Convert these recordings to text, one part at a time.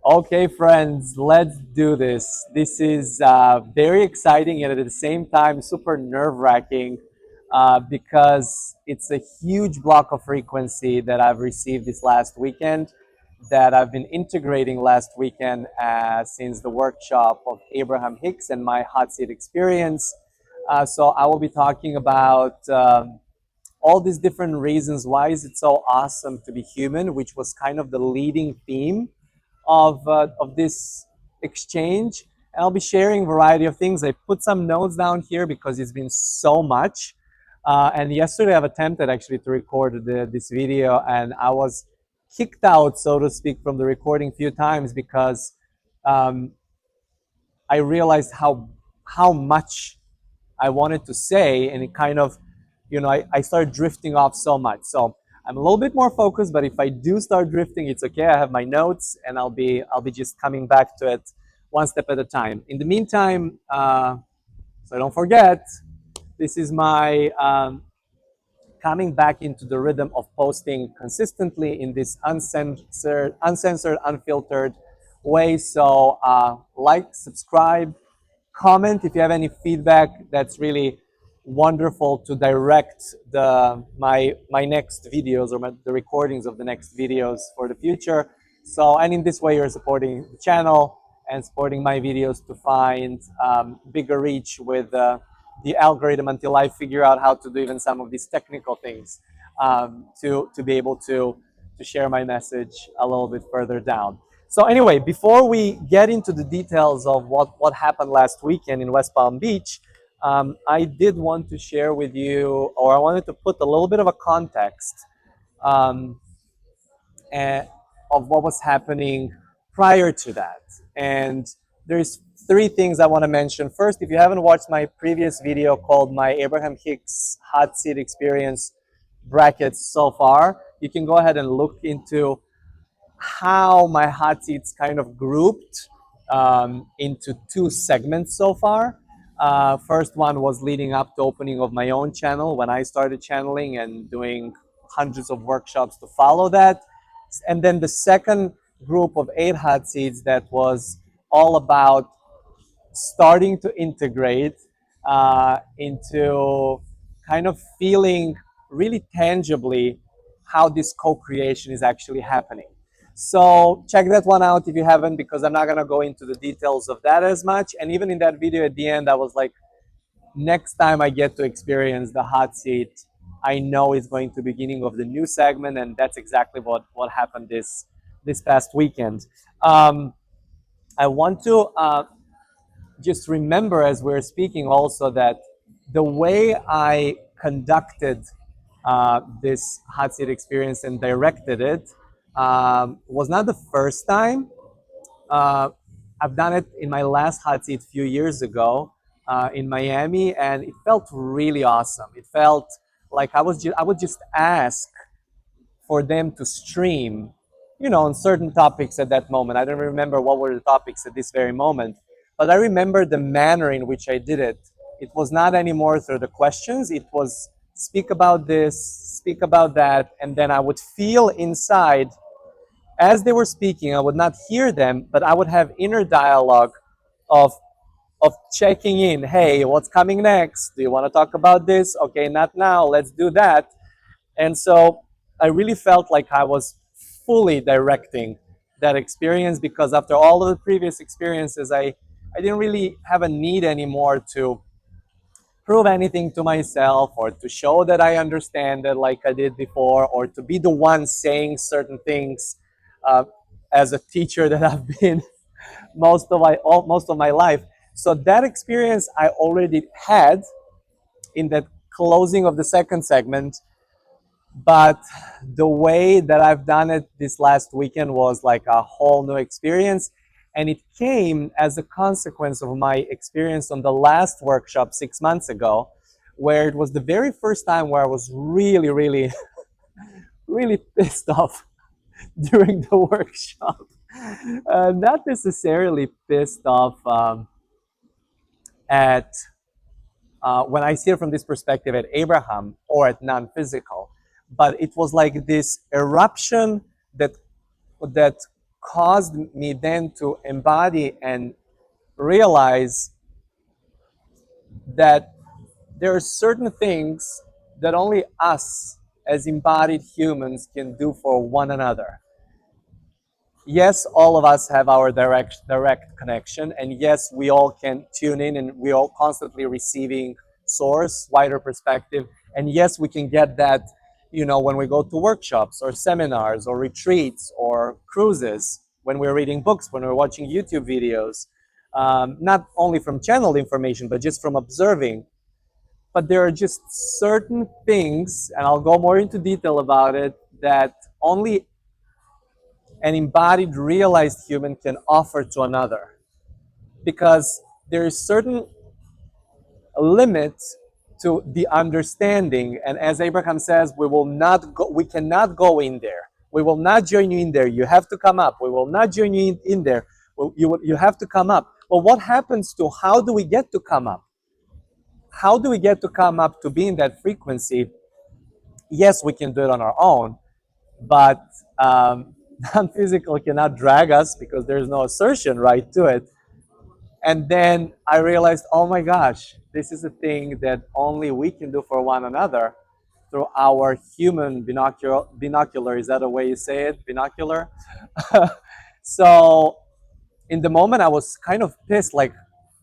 Okay, friends, let's do this. This is very exciting and at the same time super nerve-wracking because it's a huge block of frequency that I've received this last weekend that I've been integrating last weekend since the workshop of Abraham Hicks and my hot seat experience. So I will be talking about all these different reasons why is it so awesome to be human, which was kind of the leading theme of this exchange. And I'll be sharing a variety of things. I put some notes down here because it's been so much. And yesterday I've attempted actually to record this video and I was kicked out, so to speak, from the recording a few times because um, I realized how much I wanted to say, and it kind of, I started drifting off so much. So I'm a little bit more focused, but if I do start drifting, it's okay. I have my notes, and I'll be just coming back to it one step at a time. In the meantime, so don't forget, this is my coming back into the rhythm of posting consistently in this uncensored, unfiltered way. So like, subscribe, comment if you have any feedback. That's really wonderful to direct my next videos or the recordings of the next videos for the future. So, and in this way, you're supporting the channel and supporting my videos to find bigger reach with the algorithm until I figure out how to do even some of these technical things to be able to share my message a little bit further down. So anyway, before we get into the details of what happened last weekend in West Palm Beach, I did want to share with you, or I wanted to put a little bit of a context um, eh, of what was happening prior to that. And there's three things I want to mention. First, if you haven't watched my previous video called my Abraham Hicks hot seat experience brackets so far, you can go ahead and look into how my hot seats kind of grouped into two segments so far. First one was leading up to opening of my own channel when I started channeling and doing hundreds of workshops to follow that. And then the second group of 8 hot seats that was all about starting to integrate into kind of feeling really tangibly how this co-creation is actually happening. So check that one out if you haven't, because I'm not going to go into the details of that as much. And even in that video at the end, I was like, next time I get to experience the hot seat, I know it's going to be beginning of the new segment, and that's exactly what happened this past weekend. I want to just remember as we're speaking also that the way I conducted this hot seat experience and directed it was not the first time. Uh, I've done it in my last hot seat a few years ago in Miami, and it felt really awesome. It felt like I would just ask for them to stream, on certain topics at that moment. I don't remember what were the topics at this very moment, but I remember the manner in which I did it. It was not anymore through the questions. It was speak about this, speak about that, and then I would feel inside as they were speaking. I would not hear them, but I would have inner dialogue of checking in. Hey, what's coming next? Do you want to talk about this? Okay, not now. Let's do that. And so I really felt like I was fully directing that experience, because after all of the previous experiences, I didn't really have a need anymore to prove anything to myself or to show that I understand it like I did before, or to be the one saying certain things uh, as a teacher that I've been most of my life. So that experience I already had in that closing of the second segment, but the way that I've done it this last weekend was like a whole new experience. And it came as a consequence of my experience on the last workshop 6 months ago, where it was the very first time where I was really, really, really pissed off during the workshop. Not necessarily pissed off at when I see it from this perspective at Abraham or at non-physical, but it was like this eruption that caused me then to embody and realize that there are certain things that only us as embodied humans can do for one another. Yes, all of us have our direct connection, and yes, we all can tune in, and we all constantly receiving source, wider perspective, and yes, we can get that, when we go to workshops or seminars or retreats or cruises, when we're reading books, when we're watching YouTube videos, not only from channeled information, but just from observing. But there are just certain things, and I'll go more into detail about it, that only an embodied, realized human can offer to another. Because there is certain limit to the understanding, and as Abraham says, we cannot go in there. We will not join you in there. You have to come up. We will not join you in there. You have to come up. Well, what happens to how do we get to come up? How do we get to come up to be in that frequency? Yes, we can do it on our own, but non-physical cannot drag us because there's no assertion right to it. And then I realized, oh my gosh, this is a thing that only we can do for one another through our human binocular. Is that a way you say it? Binocular? So in the moment I was kind of pissed, like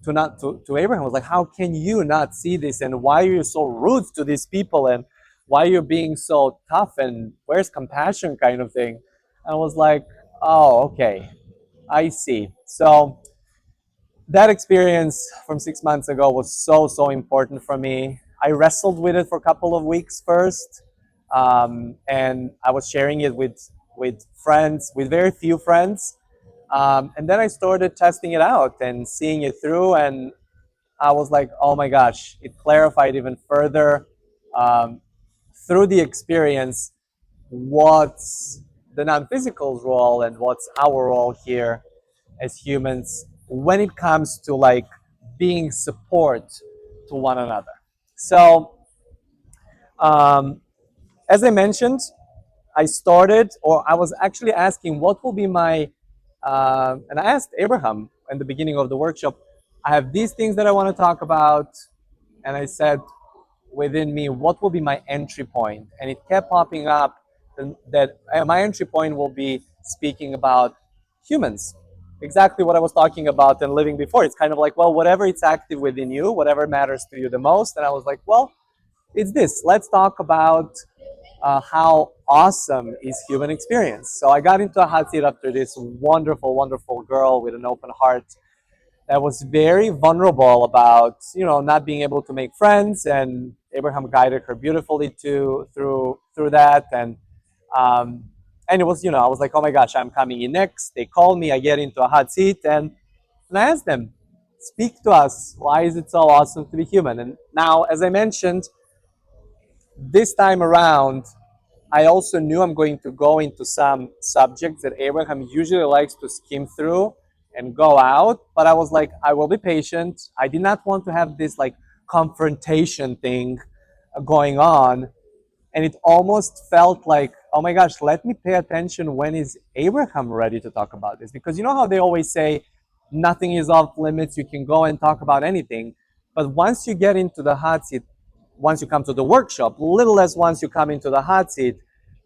to Abraham. I was like, how can you not see this? And why are you so rude to these people? And why are you being so tough? And where's compassion kind of thing? And I was like, oh, okay, I see. So that experience from 6 months ago was so important for me. I wrestled with it for a couple of weeks first, and I was sharing it with friends, with very few friends, and then I started testing it out and seeing it through, and I was like, oh my gosh, it clarified even further through the experience what's the non-physical's role and what's our role here as humans when it comes to like being support to one another. So as I mentioned, I started, or I was actually asking what will be my, and I asked Abraham in the beginning of the workshop, I have these things that I want to talk about, and I said within me, what will be my entry point? And it kept popping up that my entry point will be speaking about humans, exactly what I was talking about and living before. It's kind of like, well, whatever it's active within you, whatever matters to you the most. And I was like, well, it's this. Let's talk about how awesome is human experience. So I got into a hot seat after this wonderful girl with an open heart that was very vulnerable about not being able to make friends, and Abraham guided her beautifully through that, and it was I was like, oh my gosh, I'm coming in next. They call me, I get into a hot seat, and I asked them, speak to us. Why is it so awesome to be human? And now, as I mentioned, this time around, I also knew I'm going to go into some subjects that Abraham usually likes to skim through and go out, but I was like, I will be patient. I did not want to have this like confrontation thing going on, and it almost felt like, oh my gosh, let me pay attention. When is Abraham ready to talk about this? Because you know how they always say nothing is off limits, you can go and talk about anything, but once you get into the hot seat, once you come to the workshop, little as once you come into the hot seat,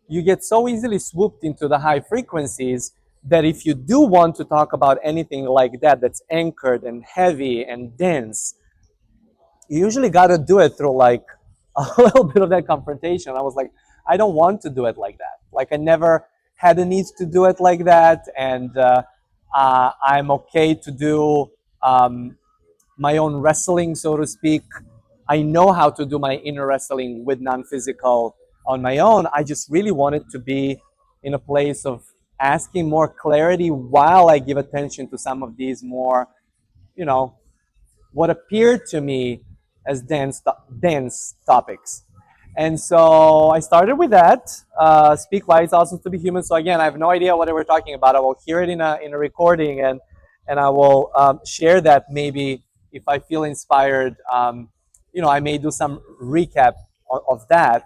you get so easily swooped into the high frequencies that if you do want to talk about anything like that, that's anchored and heavy and dense, you usually got to do it through like a little bit of that confrontation. I was like, I don't want to do it like that. Like I never had a need to do it like that, and I'm okay to do my own wrestling, so to speak. I know how to do my inner wrestling with non-physical on my own. I just really wanted to be in a place of asking more clarity while I give attention to some of these more, what appeared to me as dense topics. And so I started with that. Speak why it's awesome to be human. So again, I have no idea what we're talking about. I will hear it in a recording, and I will share that maybe if I feel inspired. I may do some recap of that.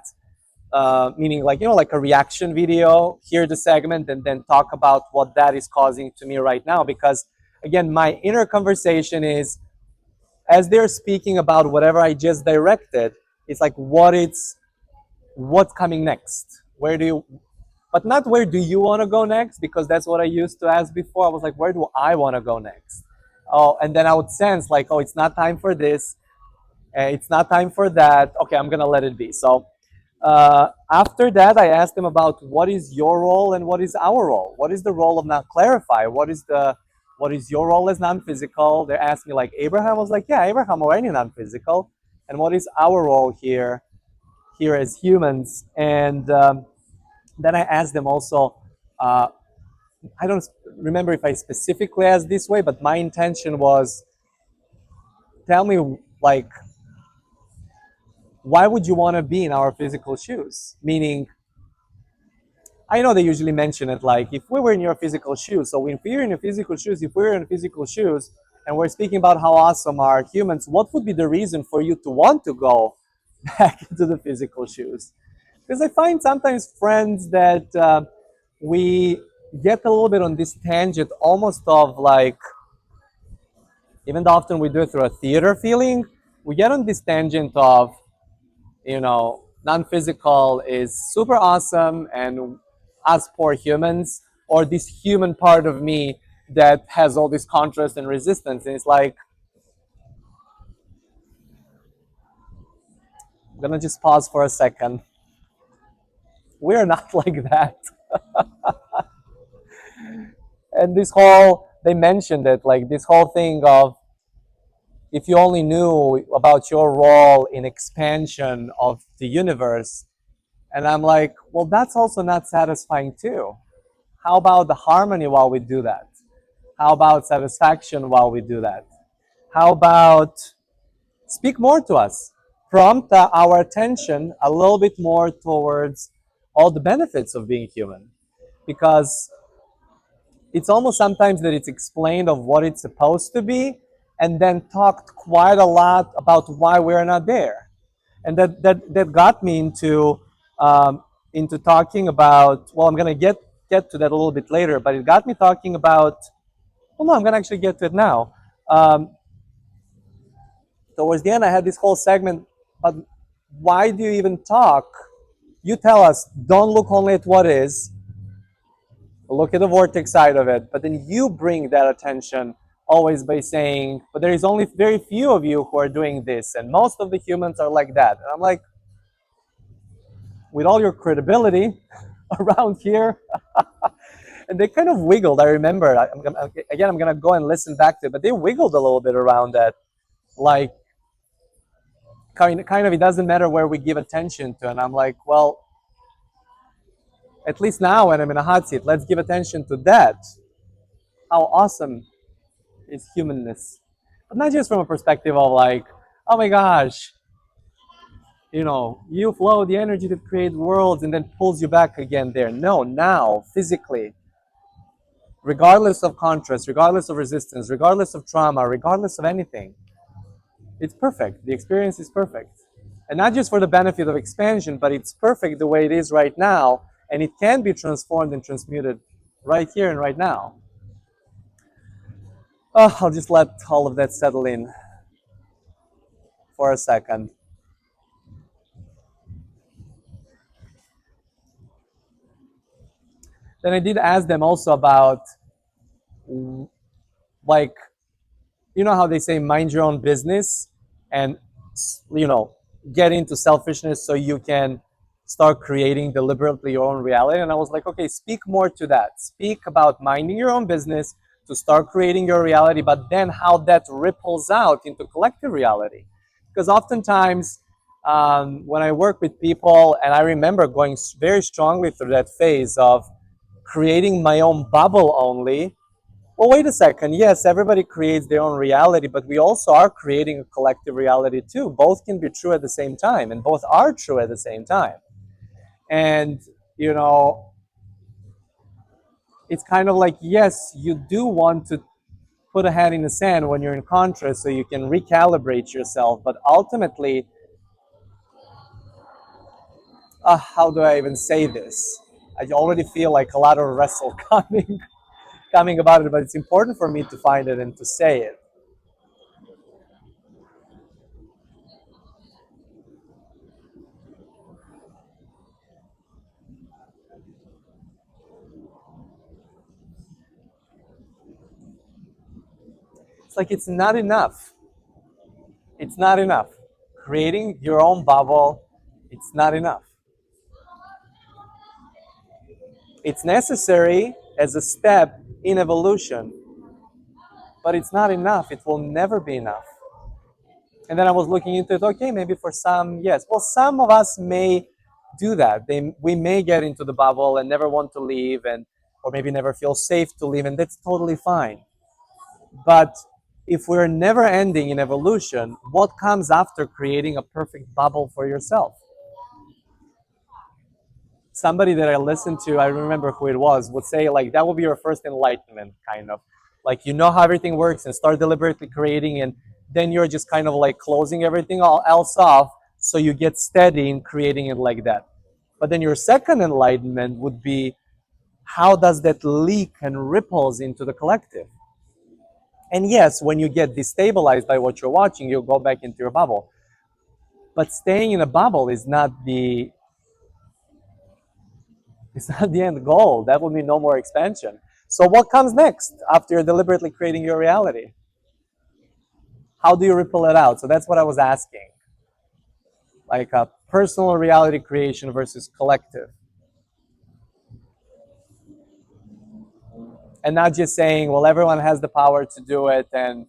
meaning like, like a reaction video, hear the segment, and then talk about what that is causing to me right now. Because again, my inner conversation is, as they're speaking about whatever I just directed, it's like what's coming next? Where do you, but not where do you want to go next, because that's what I used to ask before. I was like, where do I want to go next? Oh, and then I would sense like, oh, it's not time for this, it's not time for that. Okay, I'm gonna let it be. So after that, I asked them about what is your role and what is our role. What is the role of not clarify? What is your role as non-physical? They asked me like Abraham. I was like, yeah, Abraham already non-physical. And what is our role here as humans? And then I asked them also. I don't remember if I specifically asked this way, but my intention was, tell me like, why would you want to be in our physical shoes? Meaning, I know they usually mention it like, if we were in your physical shoes. So if we're in your physical shoes, if we're in physical shoes, and we're speaking about how awesome are humans, what would be the reason for you to want to go back into the physical shoes? Because I find sometimes friends that we get a little bit on this tangent, almost of like, even though often we do it through a theater feeling, we get on this tangent of, non-physical is super awesome, and us poor humans, or this human part of me that has all this contrast and resistance. And it's like, I'm gonna just pause for a second. We're not like that. And this whole, they mentioned it, like this whole thing of, if you only knew about your role in expansion of the universe. And I'm like, well, that's also not satisfying too. How about the harmony while we do that? How about satisfaction while we do that? How about speak more to us? Prompt our attention a little bit more towards all the benefits of being human. Because it's almost sometimes that it's explained of what it's supposed to be, and then talked quite a lot about why we're not there. And that got me into talking about, well, I'm gonna get to that a little bit later, but it got me talking about, well, no, I'm gonna actually get to it now. Towards the end, I had this whole segment, but why do you even talk? You tell us, don't look only at what is, look at the vortex side of it, but then you bring that attention always by saying, but there is only very few of you who are doing this, and most of the humans are like that. And I'm like, with all your credibility around here, and they kind of wiggled. I remember. I'm gonna go and listen back to it, but they wiggled a little bit around that, like kind of. It doesn't matter where we give attention to, and I'm like, well, at least now when I'm in a hot seat, let's give attention to that. How awesome is humanness, but not just from a perspective of like, oh my gosh, you flow the energy that creates worlds and then pulls you back again there. No, now physically, regardless of contrast, regardless of resistance, regardless of trauma, regardless of anything, it's perfect. The experience is perfect. And not just for the benefit of expansion, but it's perfect the way it is right now, and it can be transformed and transmuted right here and right now. Oh, I'll just let all of that settle in for a second. Then I did ask them also about, like, how they say mind your own business, and get into selfishness so you can start creating deliberately your own reality. And I was like, okay, speak more to that. Speak about minding your own business to start creating your reality, but then how that ripples out into collective reality. Because oftentimes when I work with people, and I remember going very strongly through that phase of creating my own bubble only. Well, wait a second. Yes, everybody creates their own reality, but we also are creating a collective reality too. Both can be true at the same time, and both are true at the same time. And, it's kind of like, yes, you do want to put a hand in the sand when you're in contrast so you can recalibrate yourself, but ultimately, how do I even say this? I already feel like a lot of wrestle coming about it, but it's important for me to find it and to say it. It's like it's not enough. It's not enough. Creating your own bubble, it's not enough. It's necessary as a step in evolution, but it's not enough. It will never be enough. And then I was looking into it. Okay, maybe for some, yes. Well, some of us may do that. We may get into the bubble and never want to leave, and or maybe never feel safe to leave, and that's totally fine. But if we're never ending in evolution, what comes after creating a perfect bubble for yourself? Somebody that I listened to, I remember who it was, would say like that will be your first enlightenment, kind of like you know how everything works and start deliberately creating, and then you're just kind of like closing everything else off, so you get steady in creating it like that. But then your second enlightenment would be how does that leak and ripples into the collective? And yes, when you get destabilized by what you're watching, you'll go back into your bubble. But staying in a bubble is not the it's not the end goal. That would mean no more expansion. So what comes next after you're deliberately creating your reality? How do you ripple it out? So that's what I was asking. Like a personal reality creation versus collective. And not just saying, well, everyone has the power to do it and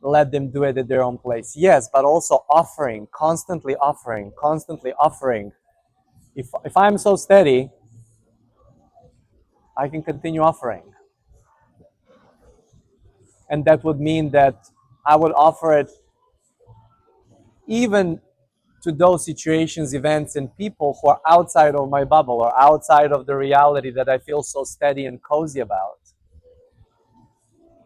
let them do it at their own place. Yes, but also offering, constantly offering, constantly offering. If I'm so steady, I can continue offering. And that would mean that I would offer it even to those situations, events, and people who are outside of my bubble or outside of the reality that I feel so steady and cozy about.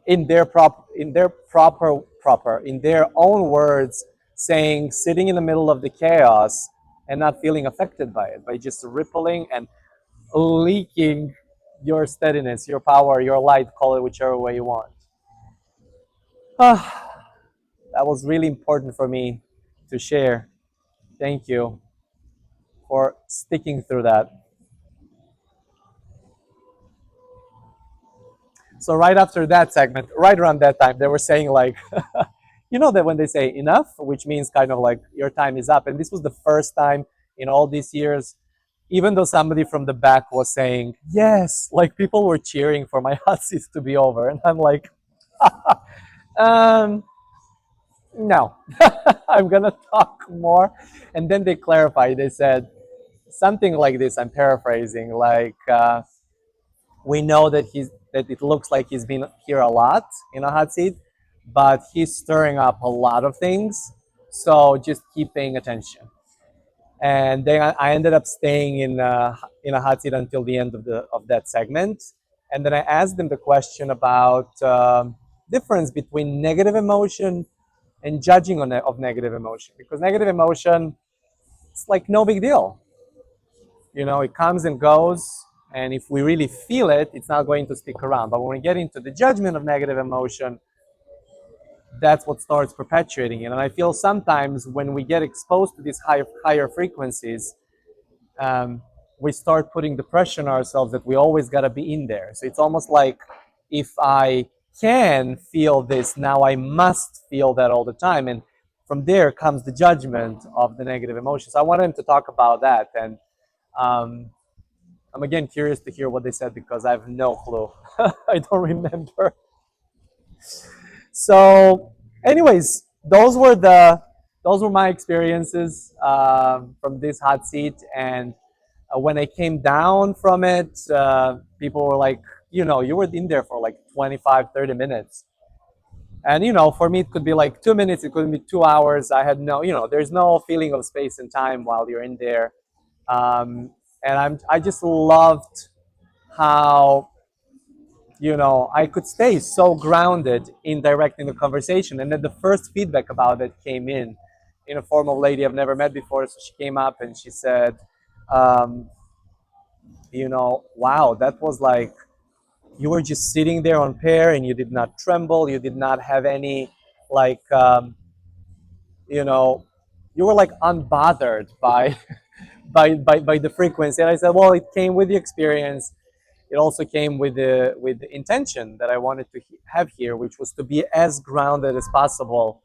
In their in their own words, saying sitting in the middle of the chaos and not feeling affected by it, by just rippling and leaking your steadiness, your power, your light, call it whichever way you want. That was really important for me to share. Thank you for sticking through that. So right after that segment, right around that time, they were saying like, you know that when they say enough, which means kind of like your time is up. And this was the first time in all these years, even though somebody from the back was saying, yes, like people were cheering for my hot seats to be over. And I'm like, no, I'm going to talk more. And then they clarified, they said something like this, I'm paraphrasing, like, we know that it looks like he's been here a lot in a hot seat, but he's stirring up a lot of things. So just keep paying attention. And then I ended up staying in a hot seat until the end of that segment. And then I asked them the question about difference between negative emotion and judging of negative emotion, because negative emotion, it's like no big deal. You know, it comes and goes, and if we really feel it, it's not going to stick around. But when we get into the judgment of negative emotion, that's what starts perpetuating it. And I feel sometimes when we get exposed to these higher frequencies, we start putting the pressure on ourselves that we always got to be in there. So it's almost like if I can feel this, now I must feel that all the time. And from there comes the judgment of the negative emotions. I wanted him to talk about that. And I'm again curious to hear what they said because I have no clue. I don't remember. So, anyways, those were my experiences from this hot seat. And when I came down from it, people were like, you know, you were in there for like 25, 30 minutes. And, you know, for me, it could be like 2 minutes, it could be 2 hours. I had no, you know, there's no feeling of space and time while you're in there. And I just loved how, you know, I could stay so grounded in directing the conversation. And then the first feedback about it came in a form of a lady I've never met before. So she came up and she said, um, wow, that was like you were just sitting there on pair and you did not tremble, you did not have any like you know you were like unbothered by by the frequency. And I said, well, it came with the experience. It also came with the intention that I wanted to have here, which was to be as grounded as possible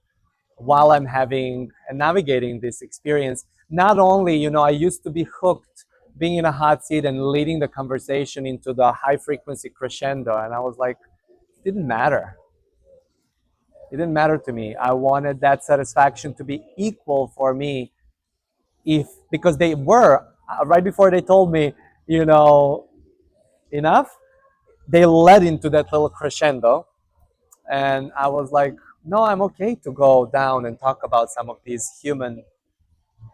while I'm having and navigating this experience. Not only, I used to be hooked being in a hot seat and leading the conversation into the high frequency crescendo. And I was like, it didn't matter. It didn't matter to me. I wanted that satisfaction to be equal for me, if because they were right before they told me, you know, enough, they led into that little crescendo. And I was like, no, I'm okay to go down and talk about some of these human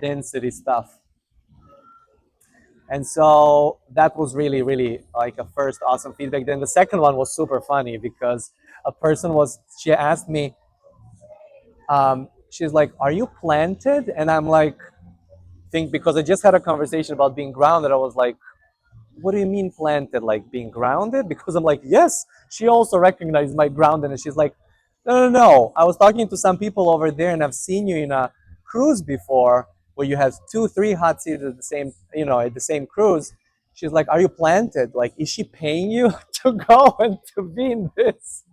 density stuff. And so that was really, really like a first awesome feedback. Then the second one was super funny because she asked me, she's like, are you planted? And I'm like, think because I just had a conversation about being grounded. I was like, what do you mean planted? Like being grounded? Because I'm like, yes. She also recognized my grounded, and she's like, no, no, no. I was talking to some people over there, and I've seen you in a cruise before, where you have 2, 3 hot seats at the same, at the same cruise. She's like, are you planted? Like, is she paying you to go and to be in this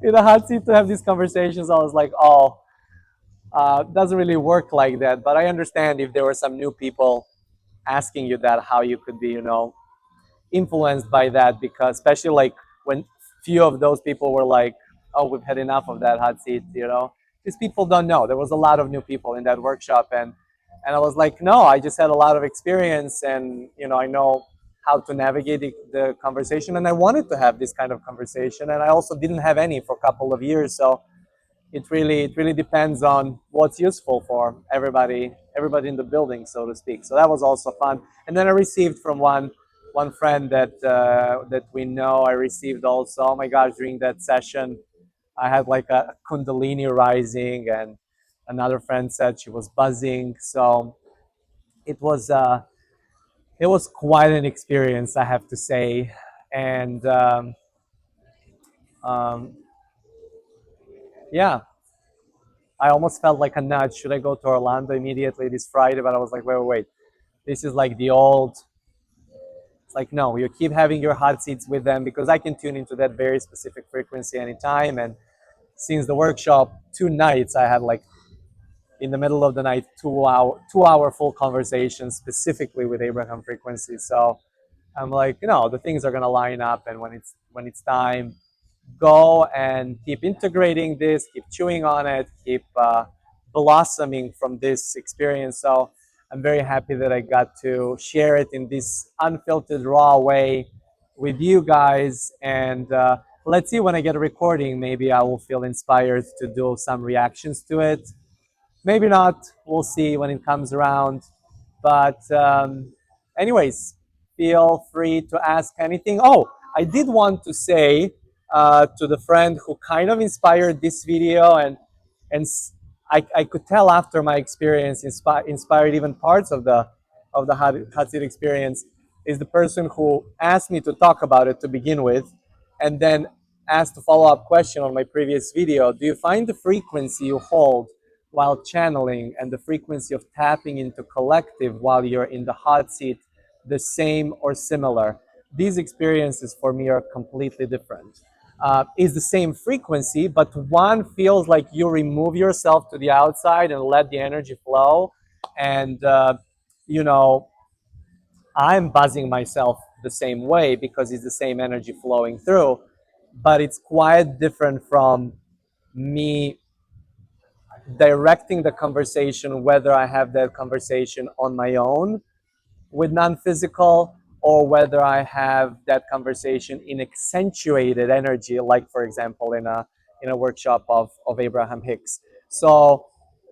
in a hot seat to have these conversations? I was like, oh, doesn't really work like that. But I understand if there were some new people asking you that, how you could be, influenced by that, because especially like when few of those people were like, oh, we've had enough of that hot seat, these people don't know. There was a lot of new people in that workshop, and I was like, no, I just had a lot of experience, and I know how to navigate the conversation, and I wanted to have this kind of conversation, and I also didn't have any for a couple of years. So it really depends on what's useful for everybody in the building, so to speak. So that was also fun. And then I received from one friend that we know. I received also, oh my gosh, during that session I had like a kundalini rising, and another friend said she was buzzing. So it was it was quite an experience, I have to say. And um, yeah, I almost felt like a nudge. Should I go to Orlando immediately this Friday? But I was like, wait, wait, wait. This is like the old. It's like, no, you keep having your hot seats with them, because I can tune into that very specific frequency anytime. And since the workshop, 2 nights, I had like in the middle of the night, 2 hour full conversations specifically with Abraham frequency. So I'm like, the things are gonna line up, and when it's time, go and keep integrating this, keep chewing on it, keep blossoming from this experience. So I'm very happy that I got to share it in this unfiltered, raw way with you guys. And let's see, when I get a recording, maybe I will feel inspired to do some reactions to it. Maybe not. We'll see when it comes around. But anyways, feel free to ask anything. Oh, I did want to say to the friend who kind of inspired this video, and I could tell after my experience inspired even parts of the hot seat experience, is the person who asked me to talk about it to begin with, and then asked a follow-up question on my previous video. Do you find the frequency you hold while channeling and the frequency of tapping into collective while you're in the hot seat the same or similar? These experiences for me are completely different. Is the same frequency, but one feels like you remove yourself to the outside and let the energy flow. And, you know, I'm buzzing myself the same way because it's the same energy flowing through, but it's quite different from me directing the conversation, whether I have that conversation on my own with non-physical, or whether I have that conversation in accentuated energy, like for example in a workshop of Abraham Hicks. So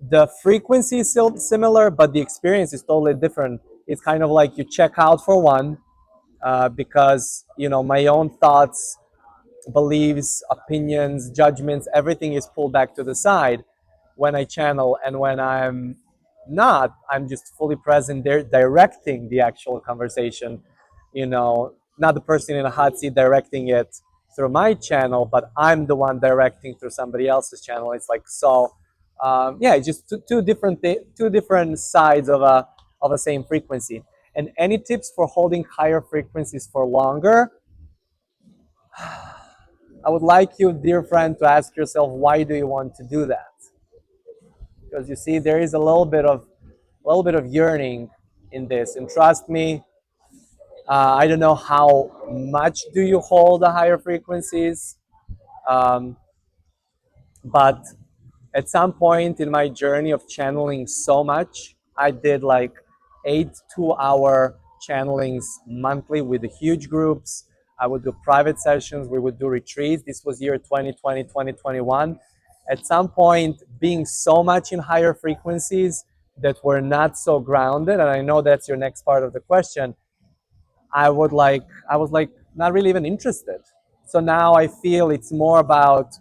the frequency is still similar, but the experience is totally different. It's kind of like you check out for one, because my own thoughts, beliefs, opinions, judgments, everything is pulled back to the side when I channel and when I'm not, I'm just fully present there, directing the actual conversation, not the person in a hot seat directing it through my channel, but I'm the one directing through somebody else's channel. It's like, so, yeah, it's just two different sides of a same frequency. And any tips for holding higher frequencies for longer? I would like you, dear friend, to ask yourself, why do you want to do that? Because you see, there is a little bit of yearning in this, and trust me, I don't know how much do you hold the higher frequencies, um, but at some point in my journey of channeling so much, I did like 8 2-hour channelings monthly with the huge groups. I would do private sessions. We would do retreats. This was year 2020, 2021. At some point, being so much in higher frequencies that were not so grounded, and I know that's your next part of the question, I was like not really even interested. So now I feel it's more about,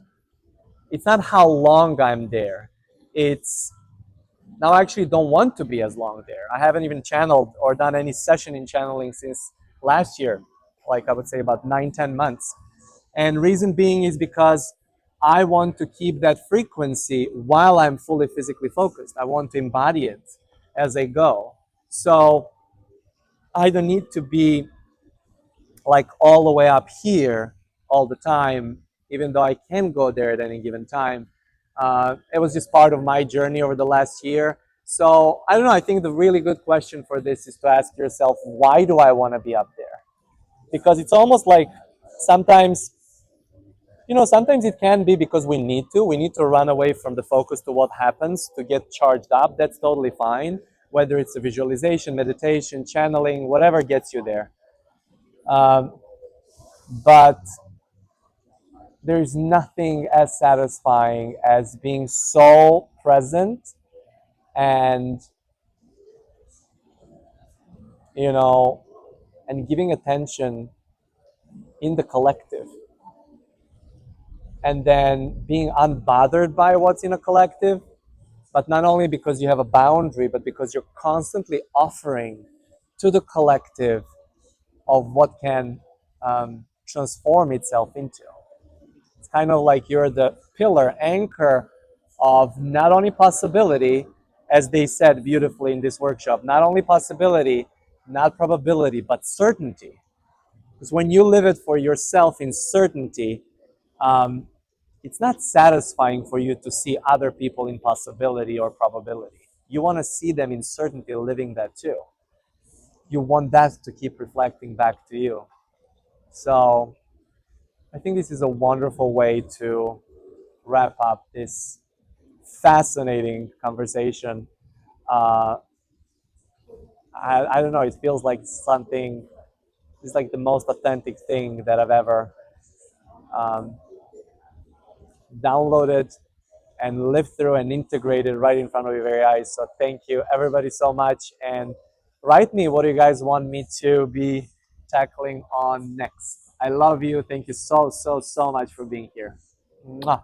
it's not how long I'm there. It's now I actually don't want to be as long there. I haven't even channeled or done any session in channeling since last year, like I would say about 9, 10 months. And reason being is because I want to keep that frequency while I'm fully physically focused. I want to embody it as I go. So I don't need to be like all the way up here all the time, even though I can go there at any given time. It was just part of my journey over the last year. So I don't know. I think the really good question for this is to ask yourself, why do I want to be up there? Because it's almost like sometimes, sometimes it can be because we need to. We need to run away from the focus to what happens to get charged up. That's totally fine. Whether it's a visualization, meditation, channeling, whatever gets you there. Um, but there's nothing as satisfying as being so present and you know and giving attention in the collective, and then being unbothered by what's in a collective, but not only because you have a boundary, but because you're constantly offering to the collective of what can transform itself into. It's kind of like you're the pillar, anchor of not only possibility, as they said beautifully in this workshop, not only possibility, not probability, but certainty. Because when you live it for yourself in certainty, um, it's not satisfying for you to see other people in possibility or probability. You want to see them in certainty, living that too. You want that to keep reflecting back to you. So I think this is a wonderful way to wrap up this fascinating conversation. Uh, I don't know, it feels like something, it's like the most authentic thing that I've ever um, downloaded and lived through and integrated right in front of your very eyes. So thank you everybody so much. And write me, what do you guys want me to be tackling on next? I love you. Thank you so, so, so much for being here. Mwah.